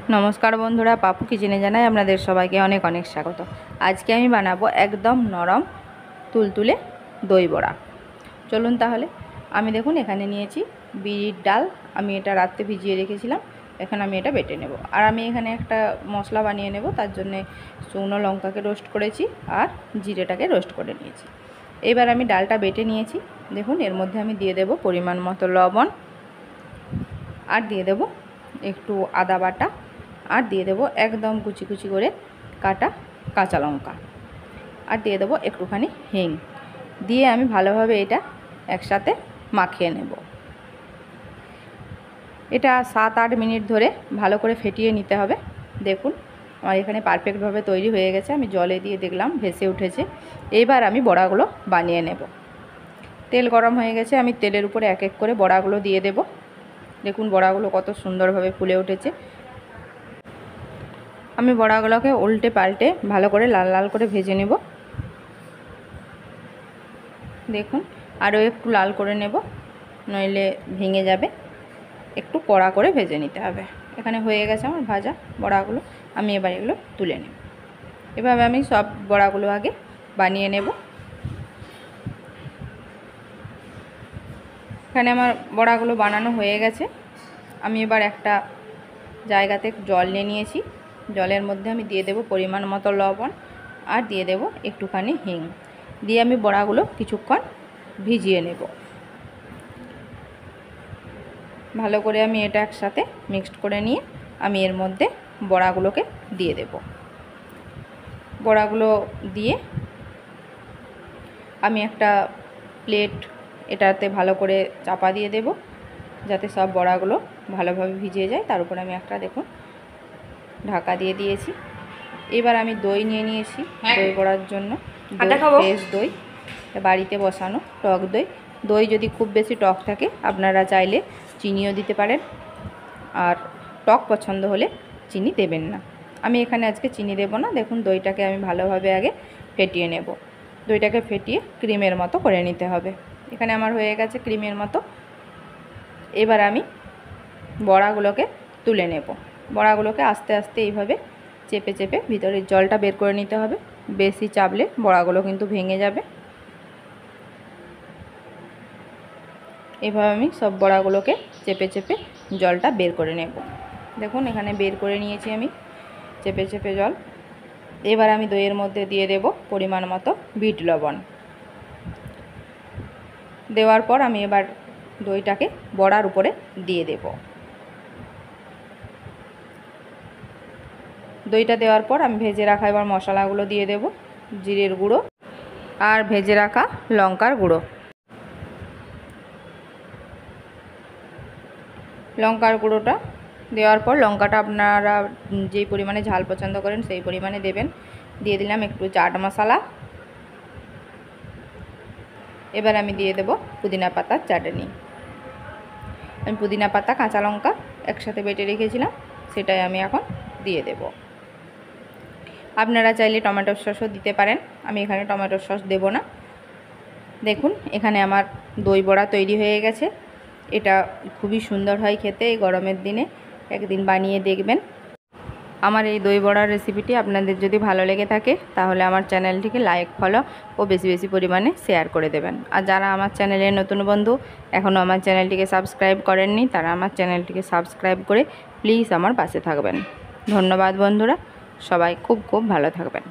नमस्कार बंधुरा पापू किचेने जानाई आपनादेर सबाइके अनेक अनेक स्वागत। आज के आमी बानाबो एकदम नरम तुलतुले दई बड़ा। चलुन ताहले आमी देखुन एखाने नियेछि बिरिर डाल। आमी एटा रात्रे भिजिए रेखेछिलाम। एखन आमी एटा बेटे नेब और आमी एखाने एकटा मशला बानिये नेब। तार जन्य शुकनो लंकाके रोस्ट करेछि और जिरेटाके रोस्ट करे नियेछि। एबार आमी डालटा बेटे नियेछि। देखुन एर मध्ये आमी दिये देब परिमाण मतो लवण और दिये देब एकटू आदा बाटा और दिए देव एकदम कुचि कुचि करे काटा काँचा लंका और दिए देव एकटूखानी हिंग दिए आमी भालोभाबे एटा एकसाथे माखिए नेब। एटा 7-8 मिनट धरे भालो करे फेटिए निते हबे। देखुन आमार एखाने पारफेक्ट भावे तैरी हये गेछे। आमी जले दिए देखलाम भेसे उठेছে। एबार आमी बड़ागुलो बानिये नेब। तेल गरम हये गेछे। आमी तेलेर उपरे एक एक करे बड़ागुलो दिए देब। देखुन बड़ागुलो कत सुंदरभावे फुले उठेছে। आमी बड़ागुलोके उल्टे पाल्टे भालो करे लाल लाल करे भेजे नेब। देखुन आरो एकटू लाल करे नेब, नइले भेंगे जाबे। एकटू कड़ा करे भेजे निते हबे। एखाने हये गेछे आमार भाजा बड़ागुलो। आमी एबार एगुलो तुले नेब। एभाবে आमी सब बड़ागुलो आगे बानिये नेब। एखाने आमार बड़ागुलो बानानो हये गेछे। आमी एबार एकटा जायगाते जल निये नियेछि। जलेर मध्य आमी दिए देव परिमाण मतो लवण और दिए देव एकटूखानी हिंग दिए आमी बड़ागुलो किछुक्षण भिजिए नेब। भालो करे आमी एटा एकसाथे मिक्सड करे निये आमी एर मध्य बड़ागुलोके दिए देव। बड़ागुलो दिए आमी एकटा प्लेट एटाते भालो करे चापा दिए देव जाते सब बड़ागुलो भालोभाबे भिजे जाए। तार उपर आमी एकटा देखुन ढाका दिए दिएछि। एबार आमी दई निये नियेछि दई बड़ार जन्य फ्रेश दई बाड़ीते बसानो टक दई। दई यदि खूब बेशी टक थाके आपनारा चाइले चिनिओ दिते पारेन और टक पछंद होले चिनी देबेन ना। आमी एखाने आजके चिनी देब ना। देखुन दईटाके आमी भालोभाबे आगे फेटिए नेब। दईटाके फेटिए क्रीमेर मतो करे निते हबे। एखाने आमार हये गेछे क्रीमेर मतो। एबार आमी बड़ागुलोके तुले नेब। बड़ागुलोके आस्ते आस्ते এইভাবে চেপে চেপে ভিতরের জলটা বের করে নিতে হবে। বেশি চাপলে বড়াগুলো কিন্তু ভেঙে যাবে। এইভাবে আমি সব বড়াগুলোকে চেপে চেপে জলটা বের করে নেব। দেখুন এখানে বের করে নিয়েছি আমি চেপে চেপে জল। এবার আমি দইয়ের মধ্যে দিয়ে দেব পরিমাণ মতো বিট লবণ। দেওয়ার পর আমি এবার দইটাকে বড়ার উপরে দিয়ে দেব। দইটা দেওয়ার পর আমি ভেজে রাখা এবার মশলাগুলো দিয়ে দেব। জিরের গুঁড়ো আর ভেজে রাখা লঙ্কার গুঁড়ো। লঙ্কার গুঁড়োটা দেওয়ার পর লঙ্কাটা আপনারা যেই পরিমাণে ঝাল পছন্দ করেন সেই পরিমাণে দেবেন। দিয়ে দিলাম একটু চাট মশলা। এবার আমি দিয়ে দেব পুদিনা পাতার চাটনি। আমি পুদিনা পাতা কাঁচা লঙ্কা একসাথে বেটে রেখেছিলাম সেটাই আমি এখন দিয়ে দেব। আপনারা চাইলে টমেটোর সসও দিতে পারেন। আমি এখানে টমেটোর সস দেব না। দেখুন এখানে আমার দই বড়া তৈরি হয়ে গেছে। এটা খুবই সুন্দর হয় খেতে। এই গরমের দিনে একদিন বানিয়ে দেখবেন। আমার এই দই বড়ার রেসিপিটি আপনাদের যদি ভালো লেগে থাকে তাহলে আমার চ্যানেলটিকে লাইক ফলো ও বেশি বেশি পরিমাণে শেয়ার করে দেবেন। আর যারা আমার চ্যানেলের নতুন বন্ধু এখনও আমার চ্যানেলটিকে সাবস্ক্রাইব করেননি তারা আমার চ্যানেলটিকে সাবস্ক্রাইব করে প্লিজ আমার পাশে থাকবেন। ধন্যবাদ বন্ধুরা। সবাই খুব খুব ভালো থাকবেন।